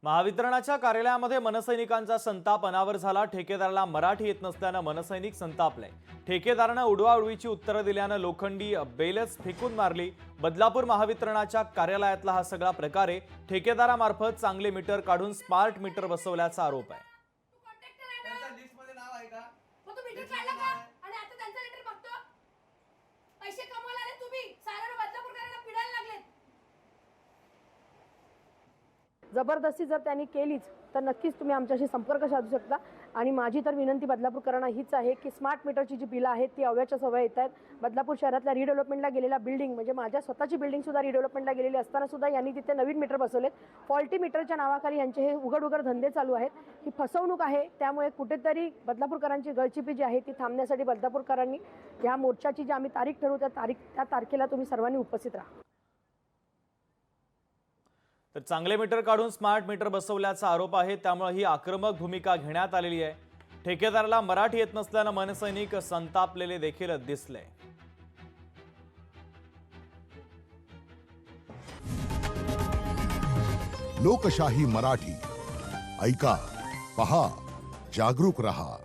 महावितरणाच्या कार्यालयामध्ये मनसैनिकांचा संताप अनावर झाला। ठेकेदाराला मराठी येत नसल्यानं मनसैनिक संतापले। ठेकेदारानं उडवाउडवीची उत्तरं दिल्यानं लोखंडी बेलच फेकून मारली। बदलापूर महावितरणाच्या कार्यालयातला हा सगळा प्रकार आहे। ठेकेदारामार्फत चांगले मीटर काढून स्मार्ट मीटर बसवल्याचा आरोप आहे। जबरदस्ती जर त्यांनी केलीच तर नक्कीच तुम्ही आमच्याशी संपर्क साधू शकता। आणि माझी तर विनंती बदलापूरकरांना हीच आहे की स्मार्ट मीटरची जी बिलं आहेत ती अव्याच्या सव्या येत आहेत। बदलापूर शहरातल्या रिडेव्हलपमेंटला गेलेल्या बिल्डिंग म्हणजे माझ्या स्वतःची बिल्डिंग सुद्धा रिडेव्हलपमेंटला गेलेली असताना सुद्धा यांनी तिथे नवीन मीटर बसवलेत। फॉल्टी मीटरच्या नावाखाली यांचे हे उघड धंदे चालू आहेत। ही फसवणूक आहे। त्यामुळे कुठेतरी बदलापूरकरांची गळचिपी जी आहे ती थांबण्यासाठी बदलापूरकरांनी या मोर्चाची जी आम्ही तारीख ठरवू त्या तारखेला तुम्ही सर्वांनी उपस्थित राहा। तर चांगले मीटर काढून स्मार्ट मीटर बसवल्याचा आरोप आहे। त्यामुळे ही आक्रमक भूमिका घेण्यात आलेली आहे। ठेकेदाराला मराठी येत नसल्यानं मनसैनिक संतापलेले देखील दिसले। लोकशाही मराठी ऐका, पहा, जागरूक रहा।